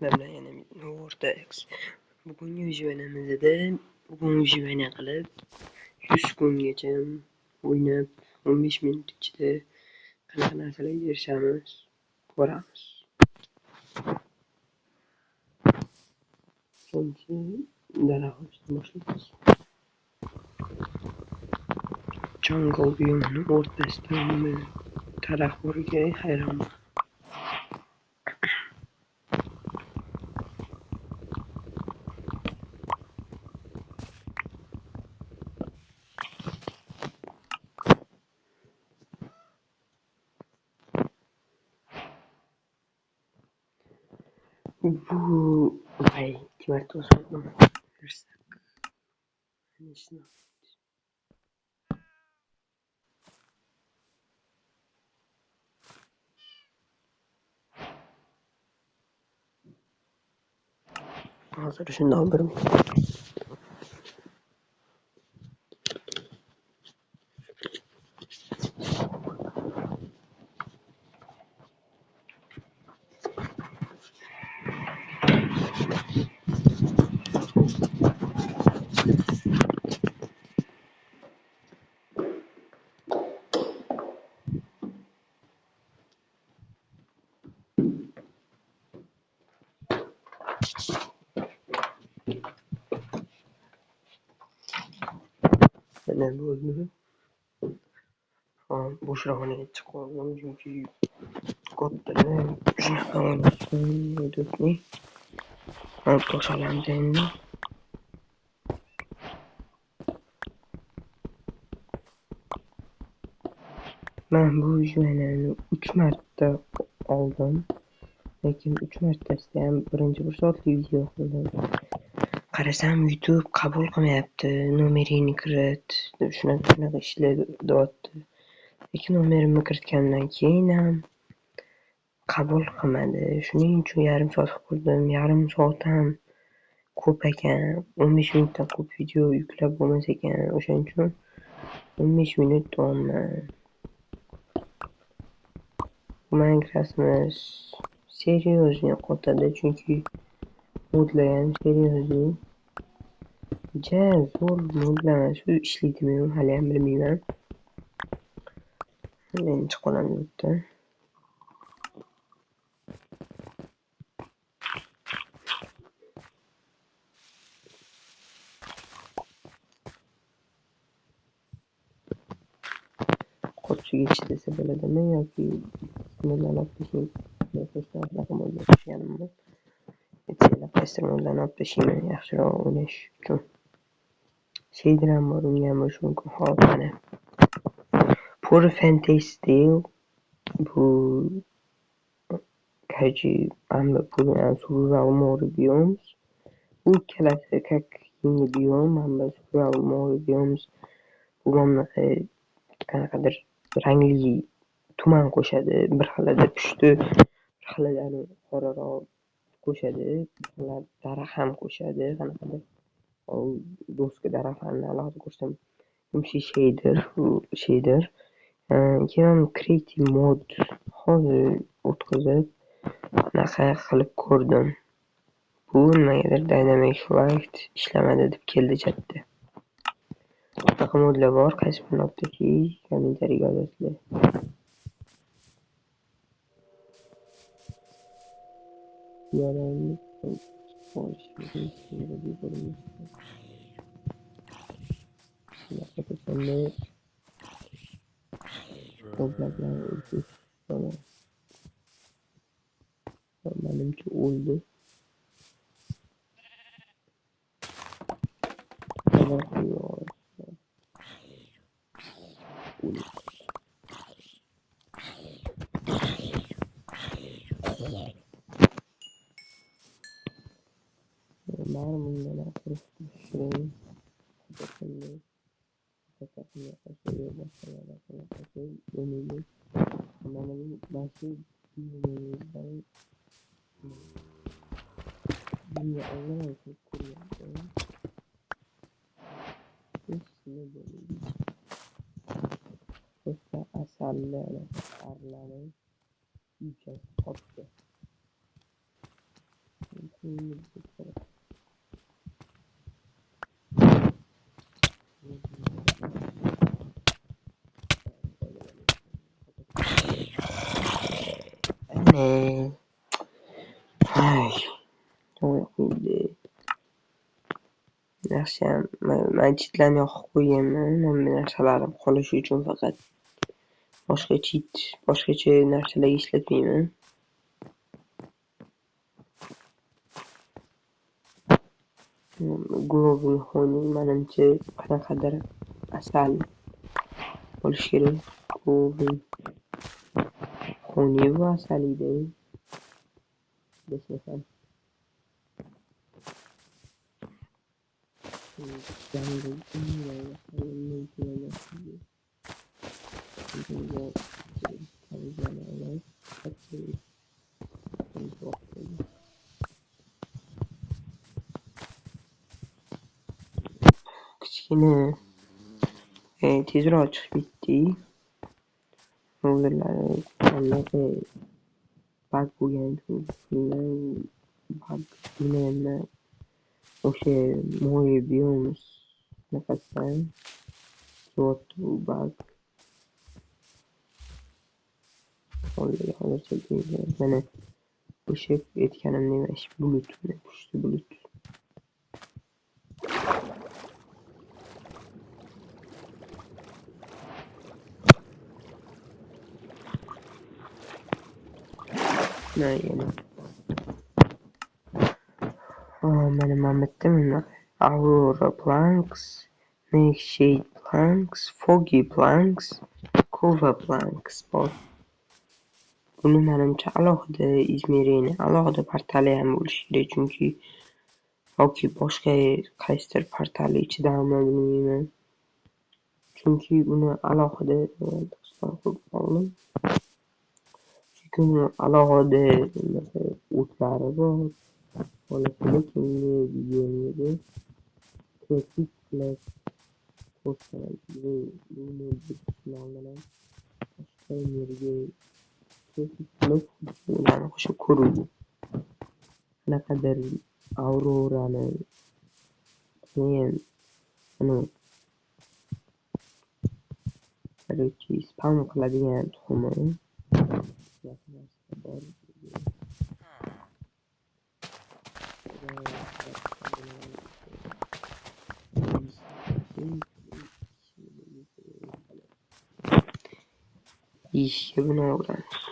Sizlar bilan yana Vortex. Bugungi videomizda qilib 100 kungacha o'ynab 15 minut ichida qanaqa narsalarga erishamiz ko'ramiz. Birinchi daraxtdan boshlaymiz. Jungle biyomini o'rtasida daraxtlarga hayronman. Bu ikki marta o'zim bersak. Hozir shundoq bir ne bo'ldi? Bo'shrog'iga chiqib oldim chunki kattalar shunaqa o'ynashni to'shalamiz endi. Men bu joylarni 3 marta oldim, lekin 3 martasida ham birinchi bir soatlik video qildim. Qarasam YouTube qabul qilmayapti, nomeringni kirit, shunaqa ishlar deyapti. Lekin nomerimni kiritgandan keyin ham qabul qilmadi. Shuning uchun yarim soat qildim. Yarim soat ham ko'p ekan. 15 minutdan ko'p video yuklab bo'lmas ekan. O'shaning uchun 15 minut deyapman. Minecraftimiz seriyozniy qotadi chunki modlar ham seriyozniy. Zo'r modlar shu ishlaydimi hali ham bilmayman. Birinchi qo'lamiz bitta. Qo'rchiga ishlasa bo'ladimi yoki modlarni olib tashlaganimni qaysi modlarni olib tashlayman yaxshiroq o'ynash uchun. Shader ham bor, unga ham bo'lishi mumkin. Hop, mana. Pure Fantasy Style bu survival mode biomes. Bu ikkalasi как yangi biom, mana survival mode biomes. Bu qanaqadir rangli tuman qo'shadi, bir xilida pushti, bir xilida qoraroq qo'shadi, bir xilida daraxt ham qo'shadi, qanaqadir doska daraxtlarni alohida ko'rsam shader. Keyin creative mode hozir o'tkazib anaqa qilib ko'rdim. Bu nimagadir dynamic light ishlamadi deb keldi chatda. Bunaqa modlar bor, qaysi birini olib tashlash kommentariyaga yozasizlar. Menimcha o'ldi. Ne? Ay, qo'ydi. Yaxshiyam men cheatlarni yoqib qo'yganman. Men bu narsalarim qolishi uchun faqat boshqacha narsalarga ishlatmayman. Global Honey menimcha qanaqadir asal bo'lishi kerak. Global Honey bu asal edi desam. Kichkina tezroq chiqib ketdi. Hozirlari qanaqa bug bo'lgan bug o'sha mo'y biyomimiz nafasdan so'tdi bu bug. Hozircha mana o'sha aytganimdek mana shu bulutni pushti bulut. Mana bitta Aurora Planks, Nightshade Planks, Foggy Planks, Cover Planks bor. Buni menimcha alohida izmereniya, alohida portali ham bo'lishi kerak, chunki yoki boshqa qaysidir portali ichidanmi bilmayman. Chunki uni alohida qilib oldim. Chunki uni alohida o'tlari bor. Lekin videomda kritik qilib ko'rsatgan buni bilan boshqa yerga kritik qilib ularni qo'shib ko'ruvdi. Qanaqadir Aurorani keyin uni spam qiladigan tuxumi bor. İşe buna uğramış.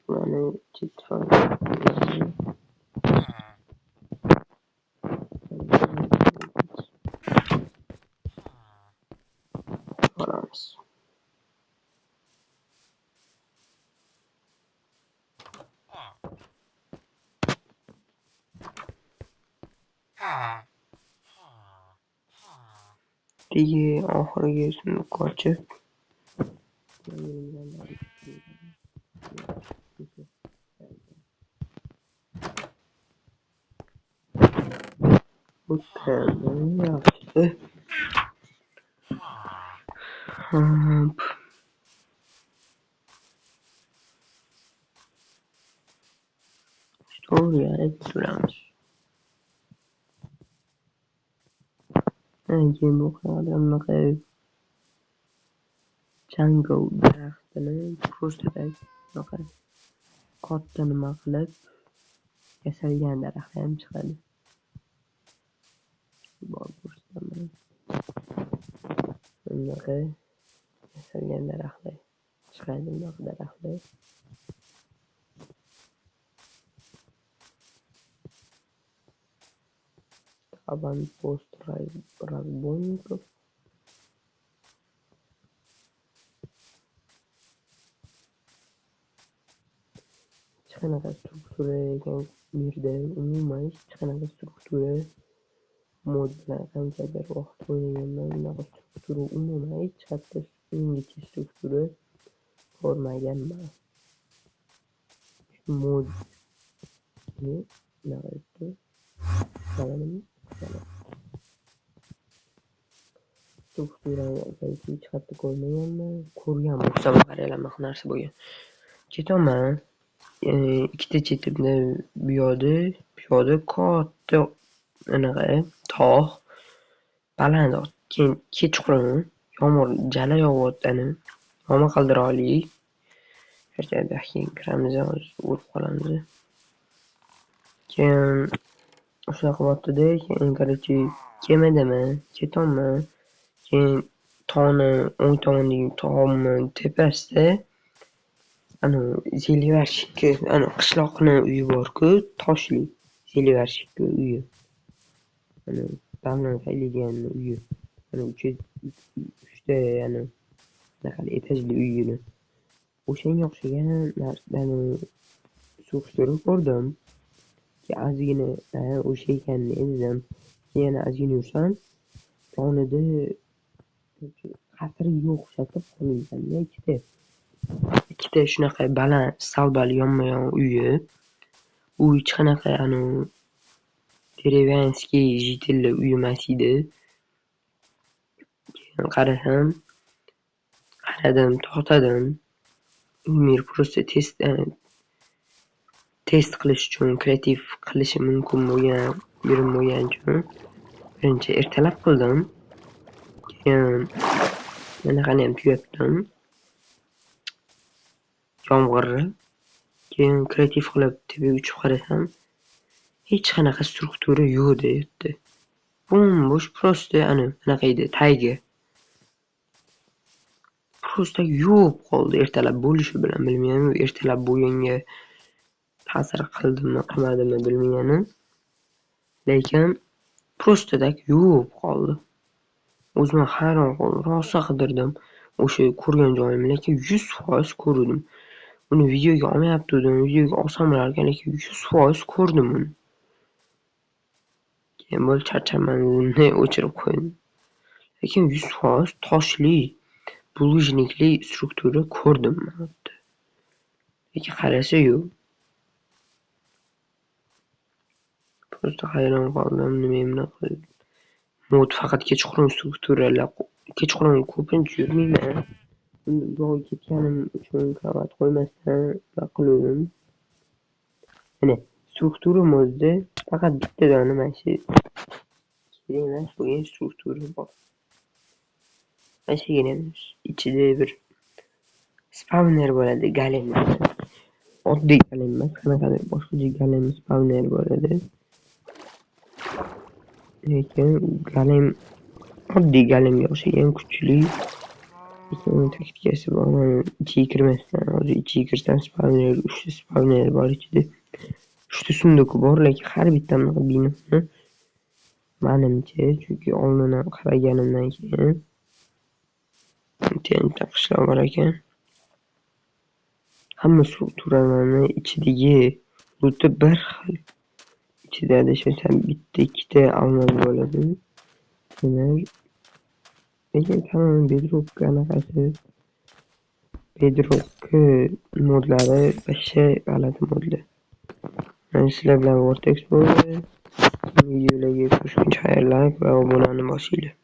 Yani citran falanız. Diye ahırı gözünü kaçıp bu kendini yaptı. to'g'ri ko'ramiz. Keyin bu qanaqadir bunaqa jungle daraxtini prostadak bunaqa katta nima qilib yasalgan daraxt ham chiqadi. Bor ko'rsataman. Bunaqa yasalgan daraxtlar chiqadi, bunaqa daraxtlar. Аванпост разбойников. Hech qanaqa struktura ekan bu yerda umuman hech qanaqa struktura mod bilan qanchadir vaqt o'ynaganman, bunaqa struktura umuman hech qayerda ungacha struktura ko'rmaganman. Shu mod bunaqa strukturani hech qayerda ko'rmaganman. Ko'rgan bo'lsam qaranglar bunaqa narsa bo'lgan. Ketaman. Ikkita chetimda bu yoqda katta anaqa tog' baland, keyin kechqurun yomg'ir jala yog'ayotgani nima qildira olaylik. Keyin kiramiz, hozir o'rib qolamiz. Keyin shunaqa bo'pti-da, keyin короче kemadaman, ketaman. Keyin tog'ni o'ng tomondagi tog'ni tepasida Zelivarshikka qishloqni uyi bor-ku, toshli Zelivarshikka uyi. Baland haylagan uyi. Uchta bunaqa etajli uyini. O'shanga o'xshagan narsani surishtirib ko'rdim. Ozgina o'sha ekanini ezidim. Keyin ozgina yursam, yonida qasrga o'xshatib qurilgan ikkita shunaqa baland salbali yonma-yon uyi. U hech qanaqa dеревянский жительli uy emas edi. Keyin qaradim, to'xtadim. Umir просто test qilish uchun, kreativ qilishi mumkin bo'lgan yerim bo'lgani uchun birinchi ertalab qildim. Keyin bunaqani ham tugatdim. Yomg'irni. Keyin kreativ qilib tepaga uchib qarasam, hech qanaqa struktura yo'q deyapti. Bo'sh просто bunaqa edi, tagi. Просто yo'q qoldi ertalab bo'lishi bilan, bilmayman, ertalab bo'lganga ta'sir qildimi, qilmadimi bilmayman. Lekin prostadak yo'q qoldi. O'zim hayron qoldim, rosa qidirdim. O'sha ko'rgan joyimni, lekin 100% ko'rdim. Uni videoga olmayaptim, videoga olsam bo'larkan, lekin 100% ko'rdim uni. Keyin bo'lib charchamanni o'chirib qo'ydim. Lekin 100% toshli, bulujnikli struktura ko'rdim men. Lekin qarasa yo'q. Просто hayron qoldim, nima qilib. Mod faqat kechqurun strukturalar, kechqurun ko'pincha yurmayman. Bog'ga ketganim uchun qavat qo'ymasdan qildim. Mana struktura modda faqat bitta dona mana shu kerak bo'lgan struktura bor. Mana shugina ichida bir spawner bo'ladi, golem. Oddiy golem emas, qanaqadir boshqacha golem spawner bo'ladi. Lekin golem oddiy golemga o'xshagan kuchli. Lekin taktikasi bor. Ichiga kirmasdan, hozir ichiga kirsam spawner, 3 ta spawner bor ichida. 3 ta sunduq bor, lekin har bitta bunaqa binoni menimcha, chunki oldindan qaraganimdan keyin tentak qishloq bor ekan. Hamma strukturalarni ichidagi o'ta bir xil. Ichida adashmasam bitta, ikkita almos bo'ladi. Lekin tamom bedrock anaqasi. Bedrock modlari vashe g'alati modlar. Sizlar bilan Vortex bo'ldi. Videolarga ko'rishguncha xayrlar va obunani bosinglar.